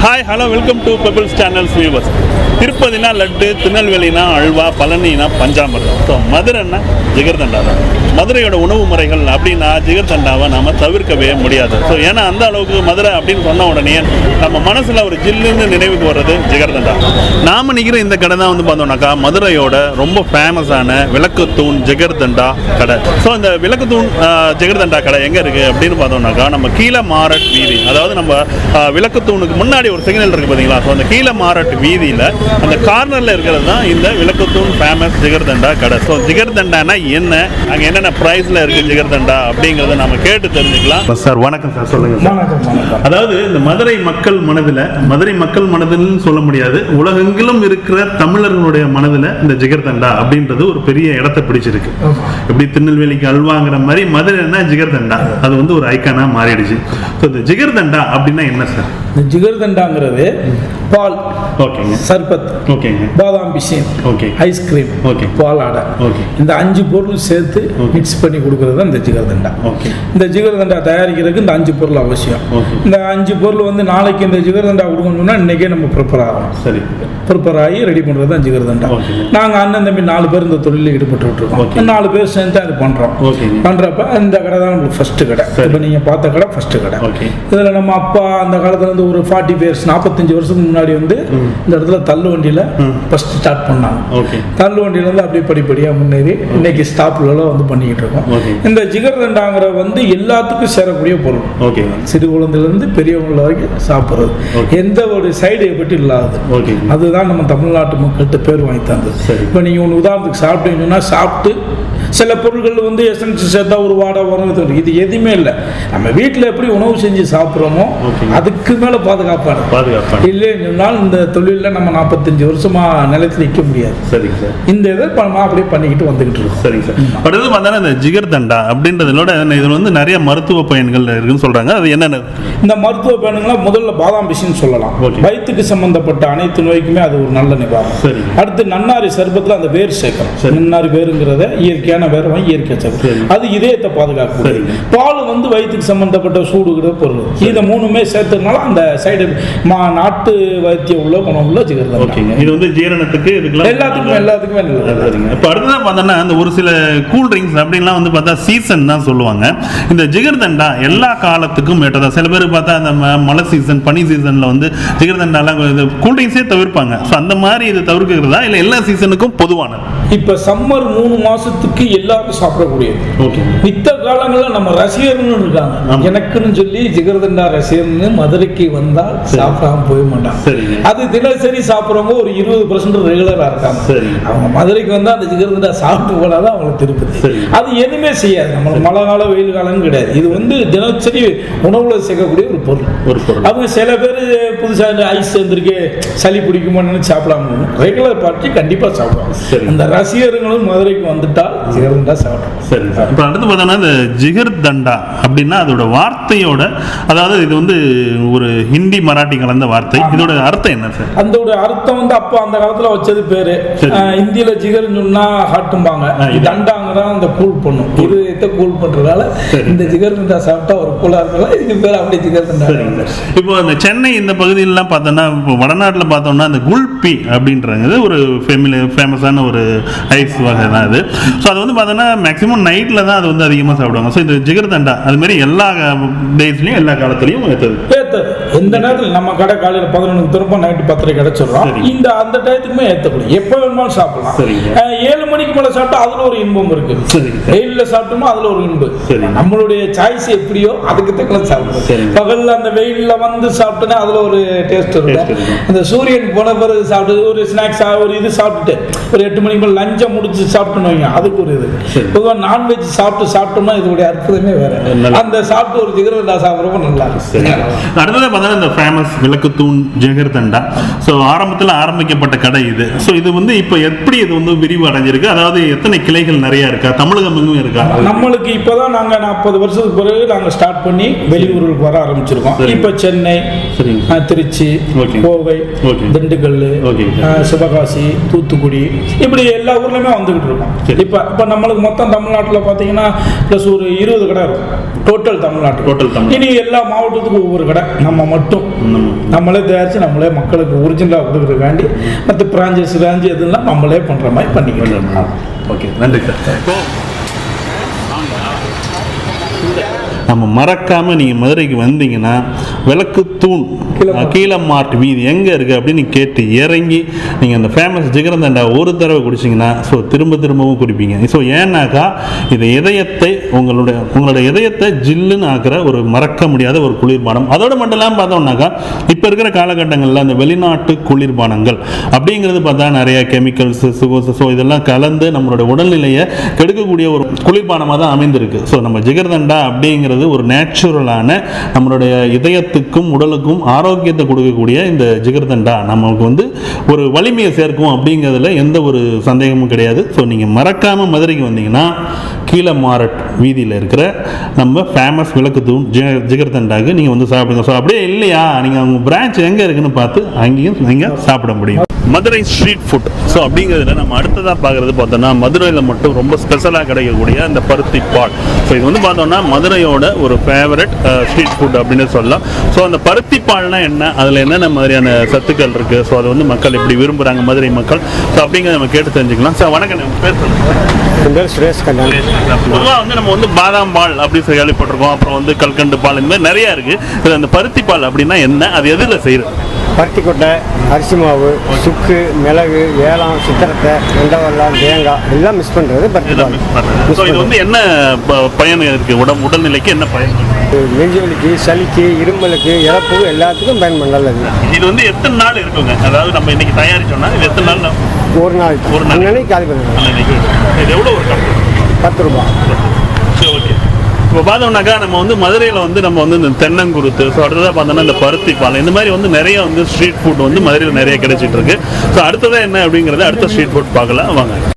Hi hello welcome to peoples channels viewers. திருப்பதினா லட்டு, திருநெல்வேலினா அல்வா, பழனினா பஞ்சாமிர்தம். ஸோ மதுரைன்னா ஜிகர்தண்டா தான். மதுரையோட உணவு முறைகள் அப்படின்னா ஜிகர்தண்டாவை நம்ம தவிர்க்கவே முடியாது. ஸோ ஏன்னா அந்த அளவுக்கு மதுரை அப்படின்னு சொன்ன உடனே நம்ம மனசில் ஒரு ஜில்லுன்னு நினைவுக்கு வர்றது ஜிகர்தண்டா. நாம் நிற்கிற இந்த கடை தான் வந்து பார்த்தோம்னாக்கா மதுரையோட ரொம்ப ஃபேமஸான விளக்குத்தூண் ஜிகர்தண்டா கடை. ஸோ இந்த விளக்குத்தூண் ஜிகர்தண்டா கடை எங்கே இருக்குது அப்படின்னு பார்த்தோம்னாக்கா நம்ம கீழே மாரட் வீதி, அதாவது நம்ம விளக்குத்தூணுக்கு முன்னாடி ஒரு சிக்னல் இருக்குது பார்த்தீங்களா. ஸோ அந்த கீழே மாரட் வீதியில் அந்த கார்னரில் இருக்கிறது தான் இந்த விளக்குத்தூண் ஃபேமஸ் ஜிகர்தண்டா கடை. ஸோ ஜிகர்தண்டானா என்ன, அங்கே என்னென்ன ப்ரைஸில் இருக்குது ஜிகர்தண்டா அப்படிங்கிறத நம்ம கேட்டு தெரிஞ்சுக்கலாம். சார் வணக்கம் சார், சொல்லுங்கள் சார். அதாவது இந்த மதுரை மக்கள் மனதில் சொல்ல முடியாது, உலகெங்கிலும் இருக்கிற தமிழர்களுடைய மனதில் இந்த ஜிகர்தண்டா அப்படின்றது ஒரு பெரிய இடத்தை பிடிச்சிருக்கு. எப்படி திருநெல்வேலிக்கு அல்வாங்கிற மாதிரி மதுரைன்னா ஜிகர்தண்டா அது வந்து ஒரு ஐக்கானா மாறிடுச்சு. ஸோ இந்த ஜிகர்தண்டா அப்படின்னா என்ன சார்? இந்த ஜிகர்தண்டாங்கிறது பால், ஓகேங்க, சர்பத், ஓகேங்க, பாதாம் பிசின், ஓகே, ஐஸ்கிரீம், ஓகே, பால் ஆடை, ஓகே, இந்த 5 பொருள் சேர்த்து மிக்ஸ் பண்ணி கொடுக்கறது தான் இந்த ஜிகர்தண்டா. ஓகே, இந்த ஜிகர்தண்டா தயாரிக்கிறதுக்கு இந்த 5 பொருள் அவசியம். இந்த 5 பொருள் வந்து நாளைக்கு இந்த ஜிகர்தண்டா கொடுக்கணும்னா இன்னைக்கே நம்ம ப்ரிப்பேர் ஆகும். சரி, ப்ரிப்பேர் ஆகி ரெடி பண்ணுறது தான் ஜிகர்தண்டா. நாங்கள் அண்ணன் தம்பி 4 பேர் இந்த தொழிலில் ஈடுபட்டு இருக்கோம். 4 பேர் சேர்ந்து அது பண்ணுறோம். பண்ணுறப்ப இந்த கடை தான் நம்மளுக்கு ஃபர்ஸ்ட் கடை. இப்போ நீங்கள் பார்த்த கடை ஃபர்ஸ்ட் கடை. இதில் நம்ம அப்பா அந்த காலத்தில் வந்து ஒரு 40 இயர்ஸ் 45 வருஷத்துக்கு முன்னாடி வந்து இந்த இடத்துல தள்ளு வண்டியில் ஃபர்ஸ்ட் ஸ்டார்ட் பண்ணாங்க. தள்ளு வண்டியிலேருந்து அப்படியே படிப்படியாக முன்னேறி இன்னைக்கு ஸ்டாப்லாம் வந்து பண்ணிக்கிட்டு இருக்கோம். இந்த ஜிகர்தண்டாங்கிற வந்து எல்லாத்துக்கும் சேரக்கூடிய பொருள். ஓகே, சிறு குழந்தையிலேருந்து பெரியவங்கள வரைக்கும் சாப்பிட்றது, எந்த ஒரு சைடு எஃபெக்ட் இல்லாது. அதுதான் நம்ம தமிழ்நாட்டு மக்கள்கிட்ட பேர் வாங்கி தந்தது. இப்போ நீங்கள் ஒன்று உதாரணத்துக்கு சாப்பிட்டீங்கன்னா சாப்பிட்டு சில பொருட்கள் வந்து எசன்ஸ் சேர்த்தா ஒரு வாடை வரும், இது எதுவுமே இல்லை. நம்ம வீட்டில் எப்படி உணவு செஞ்சு சாப்பிட்றோமோ அதுக்கு மேலே பாதுகாப்பாடு இல்லைன்னு சொன்னால் இந்த தொழிலில் நம்ம 45 வருஷமா நிலையத்தில் நிற்க முடியாது. சரிங்க சார், இந்த இதை அப்படியே பண்ணிக்கிட்டு வந்துகிட்டு இருக்கோம். சரிங்க சார். அடுத்து பார்த்தா இந்த ஜிகர்தண்டா அப்படின்றதோட இதில் வந்து நிறைய மருத்துவ பயன்கள் இருக்குன்னு சொல்றாங்க. அது என்னென்ன? இந்த மருத்துவ பயன்களை முதல்ல பாதாம் பிசின்னு சொல்லலாம். வயிற்றுக்கு சம்பந்தப்பட்ட அனைத்து நோய்க்குமே அது ஒரு நல்ல நிவாரணம். அடுத்து நன்னாரி சர்பத்தில் அந்த வேர் சேர்க்கணும். நன்னாரி வேருங்கிறத இயற்கையான வேற இயற்கை சர்பம், அது இதயத்தை பாதுகாக்கும். பால் வந்து வயிற்றுக்கு சம்பந்தப்பட்ட சூடுகிற பொருள். இதை 3மே சேர்த்ததுனால அந்த சைடு நாட்டு வைத்தியம் உள்ள குணம் உள்ள ஜிகர்தண்டா. இது வந்து ஜீரணத்துக்கு எல்லாத்துக்குமே நல்லது. இப்போ அடுத்ததான் பார்த்தோன்னா அந்த ஒரு சில கூல் ட்ரிங்க்ஸ் அப்படின்லாம் வந்து பார்த்தா சீசன் தான் சொல்லுவாங்க. இந்த ஜிகர்தண்டா எல்லா காலத்துக்கும் ஏற்றதா. சில பேர் பார்த்தா அந்த மழை சீசன், பனி சீசனில் வந்து ஜிகர்தண்டாலாம் கூல் ட்ரிங்க்ஸே தவிர்ப்பாங்க. ஸோ அந்த மாதிரி இது தவிர்க்கிறதா இல்லை எல்லா சீசனுக்கும் பொதுவானது? இப்போ சம்மர் 3 மாசத்துக்கு எல்லாரும் சாப்பிடக்கூடியது. மித்த காலங்களில் நம்ம ரசிகர்கள் இருக்காங்க, எனக்குன்னு சொல்லி ஜிகர்தண்டா ரசிகர்னு மதுரைக்கு வந்தால் சாப்பிடாம போக மாட்டாங்க. அது தினசரி சாப்பிட்றவங்க ஒரு 20% ரெகுலரா இருக்காங்க. அவங்க மதுரைக்கு வந்தா அந்த ஜிகர்தண்டா சாப்பிட்டு போனாதான் அவங்களுக்கு திருப்பதி. அது எதுவுமே செய்யாது, நம்ம மழை காலம் வெயில் காலம் கிடையாது. இது வந்து தினசரி உணவுல சேர்க்கக்கூடிய ஒரு பொருள். அவங்க சில பேர் புதுசாக ஐஸ் வந்துருக்கு சளி பிடிக்குமோ நினைச்சு சாப்பிடாம ரெகுலர் பார்ட்டி கண்டிப்பா சாப்பிடுவாங்க. அந்த ரசிகர்களும் மதுரைக்கு வந்துட்டால் ஜிகர்தண்டா சாப்பிடுவோம். சரி சார். இப்போ அடுத்து பார்த்தோம்னா இந்த ஜிகர்தண்டா அப்படின்னா அதோட வார்த்தையோட, அதாவது இது வந்து ஒரு ஹிந்தி மராட்டி கலந்த வார்த்தை, இதோட அர்த்தம் என்ன சார்? அதோட அர்த்தம் வந்து அப்போ அந்த காலத்தில் வச்சது பேரு. இந்தியில ஜிகர்னு சொன்னா ஹாட்டும்பாங்க, தண்டாங்கிறா அந்த கூல் பண்ணும், இது கூல் பண்றதால இந்த ஜிகர்தண்டா சாப்பிட்டா ஒரு கூலா இருக்கலாம். இதுக்கு பேர் அப்படியே ஜிகர்தண்டா. இப்போ இந்த சென்னை இந்த பகுதியிலாம் பார்த்தோம்னா, இப்போ வடநாட்டில் பார்த்தோம்னா அந்த குல்பி அப்படின்றது ஒரு ஃபேமஸான ஒரு ஐஸ் வகை தான் அது. ஸோ அது வந்து பார்த்தோன்னா மேக்ஸிமம் நைட்டில் தான் அது வந்து அதிகமாக சாப்பிடுவாங்க. ஸோ இந்த ஜிகர்தண்டா அதுமாரி எல்லா டேஸ்லையும் எல்லா காலத்துலையும் ஏற்றது. எந்த நேரத்தில் நம்ம கடை காலையில் 11 திரும்ப நைட்டு 10 கிடைச்சிடலாம். இந்த அந்த டயத்துக்குமே ஏற்றப்படும், எப்போ வேணுமாலும் சாப்பிடலாம். 7 மணிக்கு மேலே சாப்பிட்டா அதில் ஒரு இன்பம் இருக்கு. வெயிலில் சாப்பிட்டோம்னா அதில் ஒரு இன்பம். நம்மளுடைய சாய்ஸ் எப்படியோ அதுக்கு தக்கல சாப்பிடுவோம். பகலில் அந்த வெயிலில் வந்து சாப்பிட்டோன்னா அதில் ஒரு டேஸ்ட் இருக்கும். அந்த சூரியன் போன பிறகு சாப்பிட்டு ஒரு ஸ்நாக்ஸ் ஒரு இது சாப்பிட்டுட்டு ஒரு 8 மணிக்கு மேலே லஞ்சை முடிச்சு சாப்பிட்டோம், அதுக்கு ஒரு இது. பொதுவாக நான்வெஜ் சாப்பிட்டோம்னா இதோடைய அற்புதமே வேற. அந்த சாப்பிட்டு ஒரு ஜிகர்தண்டா சாப்பிட்றப்ப நல்லா இருக்கும். அடுத்தது பார்த்தா இந்த ஃபேமஸ் விளக்குத்தூண் ஜிகர்தண்டா. ஸோ ஆரம்பத்தில் ஆரம்பிக்கப்பட்ட கடை இது. ஸோ இது வந்து இப்போ எப்படி இது வந்து விரிவு அடைஞ்சிருக்கு. அதாவது எத்தனை கிளைகள் நிறைய இருக்கா, தமிழகம் எங்கும் இருக்கா? நம்மளுக்கு இப்போதான் நாங்கள் 40 வருஷத்துக்கு பிறகு நாங்கள் ஸ்டார்ட் பண்ணி வெளியூருக்கு வர ஆரம்பிச்சிருக்கோம். இப்போ சென்னை, திருச்சி, கோவை, திண்டுக்கல், சிவகாசி, தூத்துக்குடி, இப்படி எல்லா ஊர்லயுமே வந்துகிட்டு இருக்கோம். இப்போ நம்மளுக்கு மொத்தம் தமிழ்நாட்டில் பார்த்தீங்கன்னா ப்ளஸ் ஒரு 20 கடை இருக்கும் டோட்டல் தமிழ்நாட்டு. இனி எல்லா மாவட்டத்துக்கும் ஒவ்வொரு கடை நம்ம மட்டும் நம்மளே தயாரித்து நம்மளே மக்களுக்கு ஒரிஜினலாக கொடுக்குறதுக்காண்டி மற்ற பிரான்ச்சஸ் எதுலாம் நம்மளே பண்ணுற மாதிரி பண்ணிக்கலாம். ஓகே, நன்றி சார். நம்ம மறக்காமல் நீங்கள் மதுரைக்கு வந்தீங்கன்னா விளக்கு தூண் கீழ மார்ட் வீதி எங்கே இருக்குது அப்படின்னு கேட்டு இறங்கி நீங்கள் அந்த ஃபேமஸ் ஜிகர்தண்டா ஒரு தடவை குடிச்சிங்கன்னா ஸோ திரும்ப திரும்பவும் குடிப்பீங்க. ஸோ ஏன்னாக்கா இது இதயத்தை உங்களோட இதயத்தை ஜில்லுன்னு ஆக்கிற ஒரு மறக்க முடியாத ஒரு குளிர்பானம். அதோடு மட்டும் இல்லாமல் பார்த்தோம்னாக்கா இப்போ இருக்கிற காலகட்டங்களில் அந்த வெளிநாட்டு குளிர்பானங்கள் அப்படிங்கிறது பார்த்தா நிறைய கெமிக்கல்ஸ், சுகர்ஸ், ஸோ இதெல்லாம் கலந்து நம்மளோட உடல்நிலையை கெடுக்கக்கூடிய ஒரு குளிர்பானமாக தான் அமைந்திருக்கு. ஸோ நம்ம ஜிகர்தண்டா அப்படிங்கிறது ஒரு நேச்சுரலான நம்மளுடைய இதயத்துக்கும் உடலுக்கும் ஆரோக்கியத்தை கொடுக்கக்கூடிய இந்த ஜிகர்தண்டா நமக்கு வந்து ஒரு வலிமையை சேர்க்கும் அப்படிங்கிறதுல எந்த ஒரு சந்தேகமும் கிடையாது. ஸோ நீங்கள் மறக்காமல் மதுரைக்கு வந்தீங்கன்னா கீழ மாரட் வீதியில் இருக்கிற நம்ம ஃபேமஸ் விளக்கு தூண் ஜிகர்தண்டாக்கு நீங்கள் வந்து சாப்பிடுங்க. ஸோ அப்படியே இல்லையா நீங்கள் அவங்க பிரான்ச் எங்கே இருக்குன்னு பார்த்து அங்கேயும் நீங்கள் சாப்பிட முடியும். Madurai street food. ஸோ அப்படிங்கிறதுல நம்ம அடுத்ததாக பார்க்குறது பார்த்தோன்னா மதுரையில் மட்டும் ரொம்ப ஸ்பெஷலாக கிடைக்கக்கூடிய அந்த பருத்தி பால். ஸோ இது வந்து பார்த்தோன்னா மதுரையோட ஒரு ஃபேவரட் ஸ்ட்ரீட் ஃபுட் அப்படின்னு சொல்லலாம். ஸோ அந்த பருத்தி பால்னால் என்ன, அதில் என்னென்ன மாதிரியான சத்துக்கள் இருக்குது, ஸோ அதை வந்து மக்கள் எப்படி விரும்புகிறாங்க மதுரை மக்கள், ஸோ அப்படிங்கிறத நம்ம கேட்டு தெரிஞ்சுக்கலாம். சார் வணக்கம், நம்ம பேர் சொல்லுங்கள். சுரேஷ் கல்யாணம். பொதுவாக வந்து நம்ம வந்து பாதாம் பால் அப்படி கேள்விப்பட்டிருக்கோம், அப்புறம் வந்து கல்கண்டு பால், இந்த மாதிரி நிறையா இருக்குது. அந்த பருத்தி பால் அப்படின்னா என்ன, அது எதில் செய்யுது? பருத்தி கொட்டை, அரிசி மாவு, சுக்கு, மிளகு, ஏலம், சித்திரத்தை, வெண்டவெல்லாம், தேங்காய் எல்லாம் மிக்ஸ் பண்ணுறது பருத்தி பால். இது வந்து என்ன பயன் இருக்குது, உடல்நிலைக்கு என்ன பயன்? நெஞ்சு வலிக்கு, சளிக்கு, இருமலுக்கு, இறப்பு எல்லாத்துக்கும் பயன் நல்லது. இது வந்து எத்தனை நாள் இருக்குங்க? அதாவது நம்ம இன்னைக்கு தயாரிச்சோம்னா இது எத்தனை நாள்? ஒரு நாளைக்கு காலி பண்ணுங்க. இது எவ்வளோ ஒரு கப்? 10 ரூபா. ஓகே. இப்போ பார்த்தோம்னாக்கா நம்ம வந்து மதுரையில் வந்து நம்ம வந்து இந்த தென்னங்குருத்து, ஸோ அடுத்ததாக பார்த்தோன்னா இந்த பருத்தி பால், இந்த மாதிரி வந்து நிறைய வந்து ஸ்ட்ரீட் ஃபுட் வந்து மதுரையில் நிறைய கிடைச்சிட்டு இருக்கு. ஸோ அடுத்ததாக என்ன அப்படிங்கிறத அடுத்த ஸ்ட்ரீட் ஃபுட் பார்க்கலாம் வாங்க.